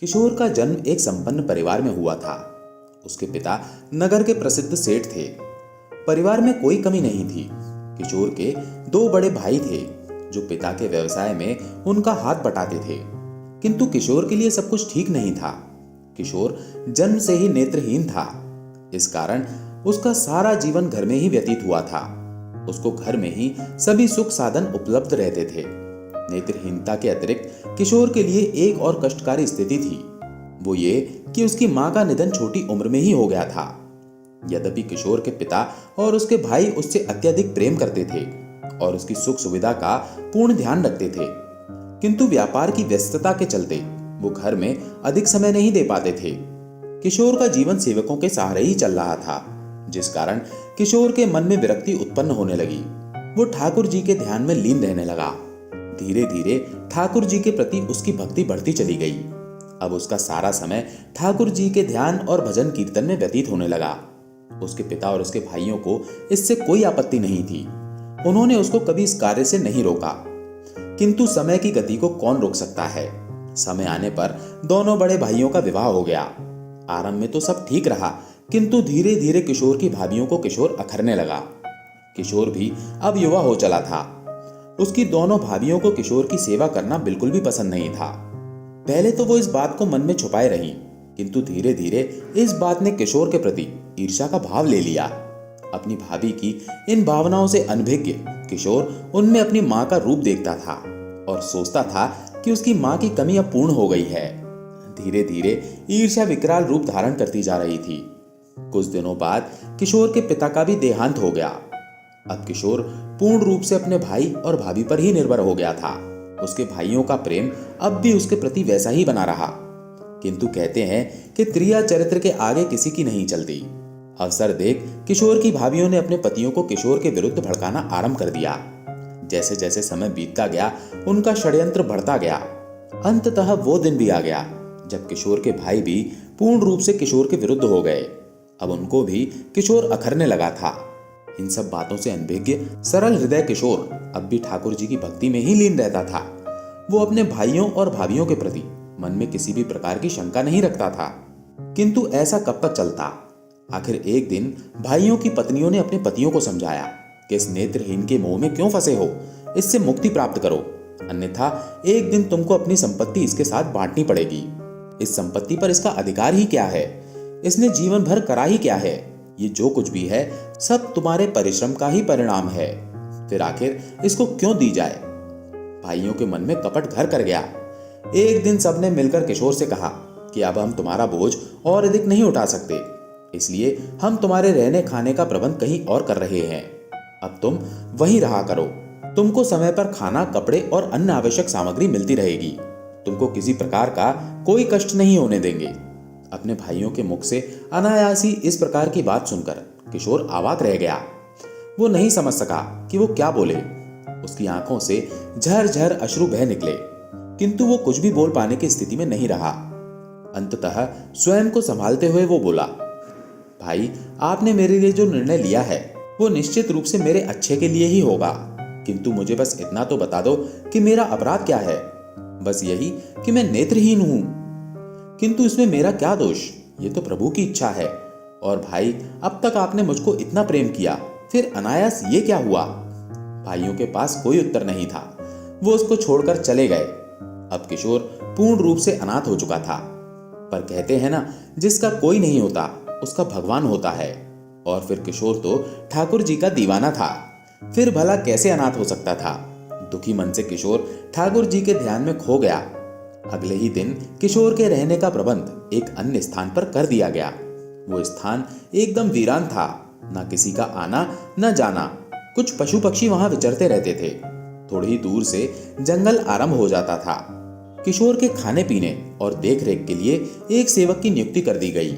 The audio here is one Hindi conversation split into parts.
किशोर का जन्म एक संपन्न परिवार में हुआ था। उसके पिता नगर के प्रसिद्ध सेठ थे। परिवार में कोई कमी नहीं थी। किशोर के दो बड़े भाई थे जो पिता के व्यवसाय में उनका हाथ बटाते थे। किंतु किशोर के लिए सब कुछ ठीक नहीं था। किशोर जन्म से ही नेत्रहीन था। इस कारण उसका सारा जीवन घर में ही व्यतीत हुआ था। उसको घर में ही सभी सुख साधन उपलब्ध रहते थे। नेत्रहीनता के अतिरिक्त किशोर के लिए एक और कष्टकारी स्थिति थी। वो ये कि उसकी मां का निधन छोटी उम्र में ही हो गया था। यद्यपि किशोर के पिता और उसके भाई उससे अत्यधिक प्रेम करते थे और उसकी सुख सुविधा का पूर्ण ध्यान रखते थे, किंतु व्यापार की व्यस्तता के चलते वो घर में अधिक समय नहीं दे पाते थे। किशोर का जीवन सेवकों के सहारे ही चल रहा था, जिस कारण किशोर के मन में विरक्ति उत्पन्न होने लगी। वो ठाकुर जी के ध्यान में लीन रहने लगा। धीरे धीरे ठाकुर जी के प्रति उसकी भक्ति बढ़ती चली गई। अब उसका सारा समय ठाकुर जी के ध्यान और भजन कीर्तन में व्यतीत होने लगा। उसके पिता और उसके भाइयों को इससे कोई आपत्ति नहीं थी। उन्होंने उसको कभी इस कार्य से नहीं रोका, किंतु समय की गति को कौन रोक सकता है। समय आने पर दोनों बड़े भाइयों का विवाह हो गया। आरंभ में तो सब ठीक रहा, किंतु धीरे धीरे किशोर की भाभियों को किशोर अखरने लगा। किशोर भी अब युवा हो चला था। उसकी दोनों भाभियों को किशोर की सेवा करना बिल्कुल भी पसंद नहीं था। पहले तो वो इस बात को मन में छुपाए रही, किंतु धीरे धीरे इस बात ने किशोर के प्रति ईर्ष्या का भाव ले लिया। अपनी भाभी की इन भावनाओं से अनभिज्ञ किशोर उनमें अपनी मां का रूप देखता था और सोचता था कि उसकी मां की कमी अब पूर्ण हो गई है। धीरे धीरे ईर्ष्या विकराल रूप धारण करती जा रही थी। कुछ दिनों बाद किशोर के पिता का भी देहांत हो गया। अब किशोर पूर्ण रूप से अपने भाई और भाभी पर ही निर्भर हो गया था। उसके भाइयों का प्रेम अब भी उसके प्रति वैसा ही बना रहा, किंतु कहते हैं कि त्रिया चरित्र के आगे किसी की नहीं चलती। अवसर देख किशोर की भाभियों ने अपने पतियों को किशोर के विरुद्ध भड़काना आरंभ कर दिया। जैसे जैसे समय बीतता गया उनका षड्यंत्र बढ़ता गया। अंततः वो दिन भी आ गया जब किशोर के भाई भी पूर्ण रूप से किशोर के विरुद्ध हो गए। अब उनको भी किशोर अखरने लगा था। इन सब बातों से अनभिज्ञ सरल हृदय किशोर अब भी ठाकुर जी की भक्ति में ही लीन रहता था। वो अपने भाइयों और भाभियों के प्रति मन में किसी भी प्रकार की शंका नहीं रखता था, किंतु ऐसा कब तक चलता। आखिर एक दिन भाइयों की पत्नियों ने अपने पतियों को समझाया कि इस नेत्रहीन के मोह में क्यों फंसे हो, इससे मुक्ति प्राप्त करो, अन्यथा एक दिन तुमको अपनी संपत्ति इसके साथ बांटनी पड़ेगी। इस संपत्ति पर इसका अधिकार ही क्या है, इसने जीवन भर करा ही क्या है, ये जो कुछ भी है सब तुम्हारे परिश्रम का ही परिणाम है, फिर आखिर इसको क्यों दी जाए। भाइयों के मन में कपट घर कर गया। एक दिन सबने मिलकर किशोर से कहा कि अब हम तुम्हारा बोझ और अधिक नहीं उठा सकते, इसलिए हम तुम्हारे रहने खाने का प्रबंध कहीं और कर रहे हैं। अब तुम वहीं रहा करो। तुमको समय पर खाना, कपड़े और अन्य आवश्यक सामग्री मिलती रहेगी। तुमको किसी प्रकार का कोई कष्ट नहीं होने देंगे। अपने भाइयों के मुख से अनायास ही इस प्रकार की बात सुनकर किशोर अवाक रह गया। वो नहीं समझ सका कि वो क्या बोले। उसकी आंखों से झरझर अश्रु बह निकले, किंतु वो कुछ भी बोल पाने की स्थिति में नहीं रहा। अंततः स्वयं को संभालते हुए वो बोला, भाई, आपने मेरे लिए जो निर्णय लिया है वो निश्चित रूप से मेरे अच्छे के लिए ही होगा, किंतु मुझे बस इतना तो बता दो कि मेरा अपराध क्या है। बस यही कि मैं नेत्रहीन हूं, किंतु इसमें मेरा क्या दोष, ये तो प्रभु की इच्छा है। और भाई, अब तक आपने मुझको इतना प्रेम किया, फिर अनायास ये क्या हुआ। भाइयों के पास कोई उत्तर नहीं था। वो उसको छोड़कर चले गए। अब किशोर पूर्ण रूप से अनाथ हो चुका था। पर कहते हैं ना, जिसका कोई नहीं होता उसका भगवान होता है। और फिर किशोर तो ठाकुर जी का दीवाना था, फिर भला कैसे अनाथ हो सकता था। दुखी मन से किशोर ठाकुर जी के ध्यान में खो गया। अगले ही दिन किशोर के रहने का प्रबंध एक अन्य स्थान पर कर दिया गया। वो स्थान एकदम वीरान था, ना किसी का आना न जाना। कुछ पशु पक्षी वहां विचरते रहते थे। थोड़ी ही दूर से जंगल आरंभ हो जाता था। किशोर के खाने पीने और देखरेख के लिए एक सेवक की नियुक्ति कर दी गई।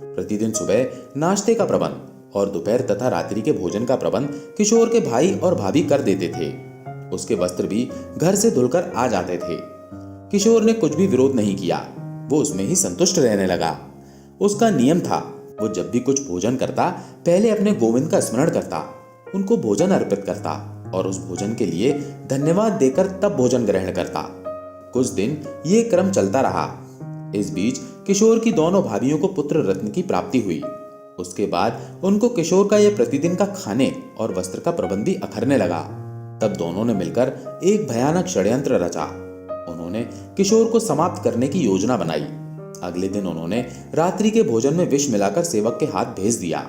प्रतिदिन सुबह नाश्ते का प्रबंध और दोपहर तथा रात्रि के भोजन का प्रबंध किशोर के भाई और भाभी कर देते थे। उसके वस्त्र भी घर से धुलकर आ जाते थे। किशोर ने कुछ भी विरोध नहीं किया। वो उसमें ही संतुष्ट रहने लगा। उसका नियम था, वो जब भी कुछ भोजन करता पहले अपने गोविंद का स्मरण करता, उनको भोजन अर्पित करता और उस भोजन के लिए धन्यवाद देकर तब भोजन ग्रहण करता। कुछ दिन ये क्रम चलता रहा। इस बीच किशोर की दोनों भाभियों को पुत्र रत्न की प्राप्ति हुई। उसके बाद उनको किशोर का यह प्रतिदिन का खाने और वस्त्र का प्रबंधी अखरने लगा। तब दोनों ने मिलकर एक भयानक षड्यंत्र रचा। उन्होंने किशोर को समाप्त करने की योजना बनाई। अगले दिन उन्होंने रात्रि के भोजन में विष मिलाकर सेवक के हाथ भेज दिया।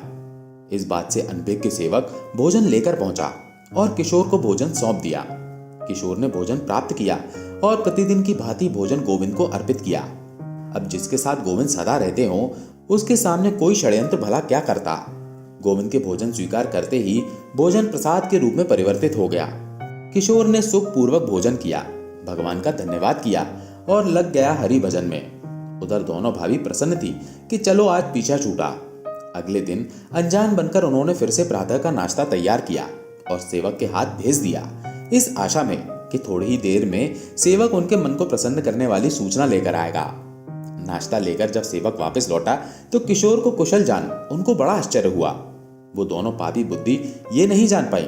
इस बात से अनभिज्ञ सेवक भोजन लेकर पहुंचा और किशोर को भोजन सौंप दिया। किशोर ने भोजन प्राप्त किया और प्रतिदिन की भांति भोजन गोविंद को अर्पित किया। अब जिसके साथ गोविंद सदा रहते हो, उसके सामने कोई षड्यंत्र भला क्या करता। गोविंद के भोजन स्वीकार करते ही भोजन प्रसाद के रूप में परिवर्तित हो गया। किशोर ने सुख पूर्वक भोजन किया, भगवान का धन्यवाद किया और लग गया हरि भजन में। उधर दोनों भाभी प्रसन्न थी कि चलो आज पीछा छूटा। अगले दिन अनजान बनकर उन्होंने फिर से प्रातः का नाश्ता तैयार किया और सेवक के हाथ भेज दिया, इस आशा में कि थोड़ी ही देर में सेवक उनके मन को प्रसन्न करने वाली सूचना लेकर आएगा। नाश्ता लेकर जब सेवक वापस लौटा तो किशोर को कुशल जान उनको बड़ा आश्चर्य हुआ। वो दोनों पापी बुद्धि ये नहीं जान पाई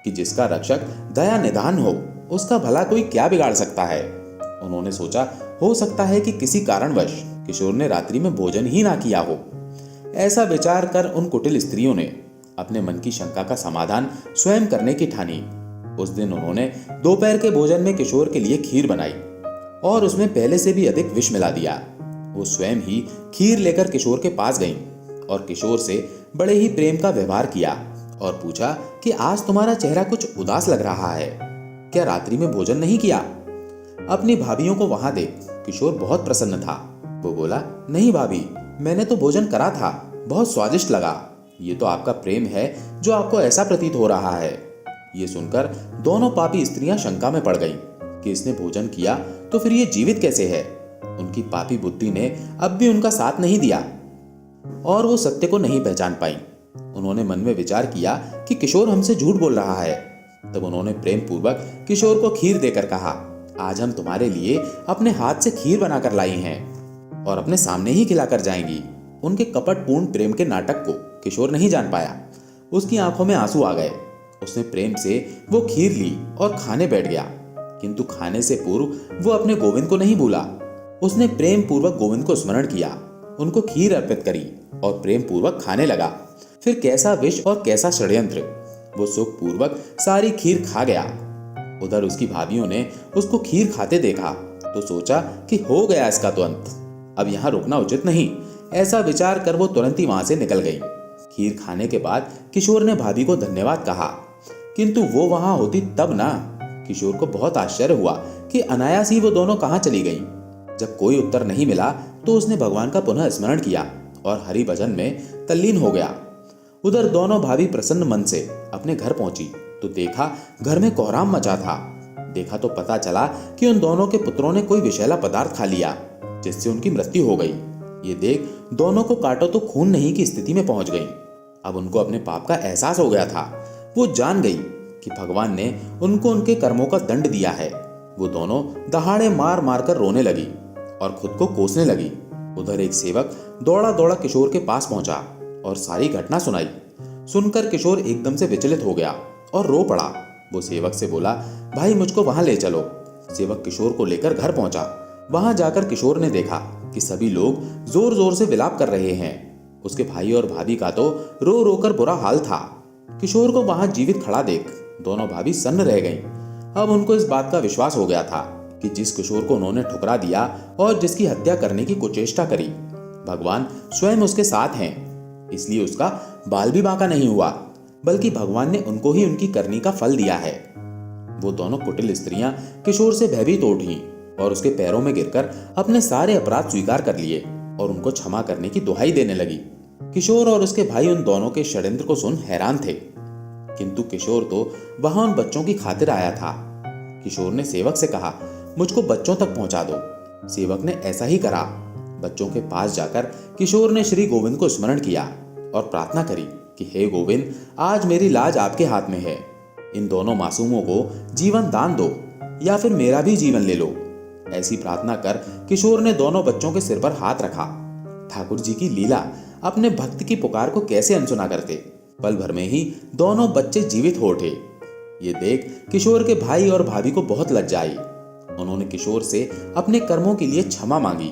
कि जिसका रक्षक दया निधान हो, उसका भला कोई क्या बिगाड़ सकता है। उन्होंने सोचा हो सकता है कि किसी कारणवश किशोर ने रात्रि में भोजन ही ना किया हो। ऐसा विचार कर उन कुटिल स्त्रियों ने अपने मन की शंका का समाधान स्वयं करने की ठानी। उस दिन उन्होंने दोपहर के भोजन में किशोर के लिए खीर बनाई और उसमें पहले से भी अधिक विष मिला दिया। वो स्वयं ही खीर लेकर किशोर के पास गईं और किशोर से बड़े ही प्रेम का व्यवहार किया और पूछा कि आज तुम्हारा चेहरा कुछ उदास लग रहा है, क्या रात्रि में भोजन नहीं किया। अपनी भाभियों को वहां देख किशोर बहुत प्रसन्न था। वो बोला, नहीं भाभी, मैंने तो भोजन करा था, बहुत स्वादिष्ट लगा। ये तो आपका प्रेम है जो आपको ऐसा प्रतीत हो रहा है। ये सुनकर दोनों पापी स्त्रियां शंका में पड़ गईं कि इसने भोजन किया तो फिर ये जीवित कैसे है। उनकी पापी बुद्धि ने अब भी उनका साथ नहीं दिया और वो सत्य को नहीं पहचान पाई। उन्होंने मन में विचार किया कि किशोर हमसे झूठ बोल रहा है। तब उन्होंने प्रेम पूर्वक किशोर को खीर देकर कहा, आज हम तुम्हारे लिए अपने हाथ से खीर बनाकर लाई हैं और अपने सामने ही खिलाकर जाएंगी। उनके कपटपूर्ण प्रेम के नाटक को किशोर नहीं जान पाया। उसकी आंखों में आंसू आ गए। उसने प्रेम से वो खीर ली और खाने बैठ गया, किंतु खाने से पूर्व वो अपने गोविंद को नहीं भूला। उसने प्रेम पूर्वक गोविंद को स्मरण किया, उनको खीर अर्पित करी और प्रेम पूर्वक खाने लगा। फिर कैसा विष और कैसा षड्यंत्र, वो सुख पूर्वक सारी खीर खा गया। उधर उसकी भाभियों ने उसको खीर खाते देखा तो सोचा कि हो गया इसका तो अंत, अब यहाँ रुकना उचित नहीं। ऐसा विचार कर वो तुरंत ही वहां से निकल गई। खीर खाने के बाद किशोर ने भाभी को धन्यवाद कहा, किंतु वो वहां होती तब ना। किशोर को बहुत आश्चर्य हुआ कि अनायास ही वो दोनों कहां चली गईं। जब कोई उत्तर नहीं मिला तो उसने भगवान का पुनः स्मरण किया और हरि भजन में तल्लीन हो गया। उधर दोनों भाभी प्रसन्न मन से अपने घर पहुंची तो देखा घर में कोहराम मचा था। देखा तो पता चला कि उन दोनों के पुत्रों ने कोई विषैला पदार्थ खा लिया जिससे उनकी मृत्यु हो गई। ये देख दोनों को काटो तो खून नहीं की स्थिति में पहुंच गई। अब उनको अपने पाप का एहसास हो गया था। वो जान गई कि भगवान ने उनको उनके कर्मों का दंड दिया है। वो दोनों दहाड़े मार मार कर रोने लगी और खुद को कोसने लगी। उधर एक सेवक दौड़ा दौड़ा किशोर के पास पहुंचा और सारी घटना सुनाई। सुनकर किशोर एकदम से विचलित हो गया और रो पड़ा। वो सेवक से बोला, भाई मुझको वहां ले चलो। सेवक किशोर को लेकर घर पहुंचा। वहां जाकर किशोर ने देखा कि सभी लोग जोर जोर से विलाप कर रहे हैं। उसके भाई और भाभी का तो रो रो कर बुरा हाल था। किशोर को वहां जीवित खड़ा देख दोनों भाभी सन्न रह गईं। अब उनको इस बात का विश्वास हो गया था कि जिस किशोर को उन्होंने ठुकरा दिया और जिसकी हत्या करने की कुचेष्टा करी, भगवान स्वयं उसके साथ हैं। इसलिए उसका बाल भी बांका नहीं हुआ, बल्कि भगवान ने उनको ही उनकी करनी का फल दिया है। वो दोनों कुटिल स्त्रियां किशोर से भयभीत उठी और उसके पैरों में गिरकर अपने सारे अपराध स्वीकार कर लिए और उनको क्षमा करने की दुहाई देने लगी। किशोर और उसके भाई उन दोनों के षड्यंत्र को सुन हैरान थे, किंतु किशोर तो वहां उन बच्चों की खातिर आया था। किशोर ने सेवक से कहा, मुझको बच्चों तक पहुंचा दो। सेवक ने ऐसा ही करा। बच्चों के पास जाकर किशोर ने श्री गोविंद को स्मरण किया और प्रार्थना करी कि हे गोविंद, आज मेरी लाज आपके हाथ में है। इन दोनों मासूमों को जीवन दान दो या फिर मेरा भी जीवन ले लो। ऐसी प्रार्थना कर किशोर ने दोनों बच्चों के सिर पर हाथ रखा। ठाकुर जी की लीला अपने भक्त की पुकार को कैसे अनसुना करते। पल भर में ही दोनों बच्चे जीवित हो उठे। ये देख किशोर के भाई और भाभी को बहुत लज्जा आई। उन्होंने किशोर से अपने कर्मों के लिए क्षमा मांगी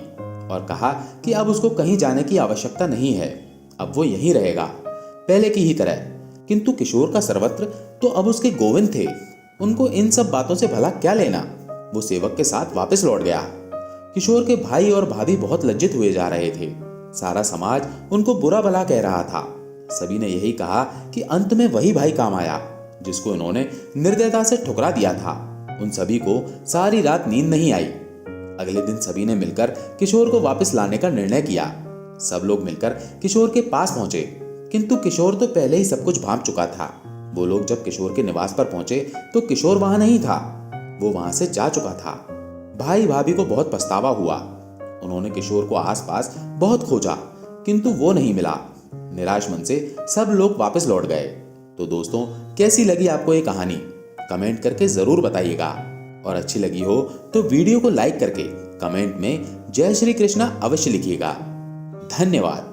और कहा कि अब उसको कहीं जाने की आवश्यकता नहीं है, अब वो यहीं रहेगा पहले की ही तरह। किंतु किशोर का सर्वत्र तो अब उसके गोविंद थे, उनको इन सब बातों से भला क्या लेना। वो सेवक के साथ वापस लौट गया। किशोर के भाई और भाभी बहुत लज्जित हुए जा रहे थे। सारा समाज उनको बुरा भला कह रहा था। सभी ने यही कहा कि अंत में वही भाई काम आया जिसको इन्होंने निर्दयता से ठुकरा दिया था। उन सभी को सारी रात नींद नहीं आई। अगले दिन सभी ने मिलकर किशोर को वापस लाने का निर्णय किया। सब लोग मिलकर किशोर के पास पहुंचे, किंतु किशोर तो पहले ही सब कुछ भांप चुका था। वो लोग जब किशोर के निवास पर पहुंचे तो किशोर वहां नहीं था, वो वहां से जा चुका था। भाई भाभी को बहुत पछतावा हुआ। उन्होंने किशोर को आसपास बहुत खोजा, किंतु वो नहीं मिला। निराश मन से सब लोग वापस लौट गए। तो दोस्तों, कैसी लगी आपको ये कहानी? कमेंट करके जरूर बताइएगा। और अच्छी लगी हो तो वीडियो को लाइक करके कमेंट में जय श्री कृष्णा अवश्य लिखिएगा। धन्यवाद।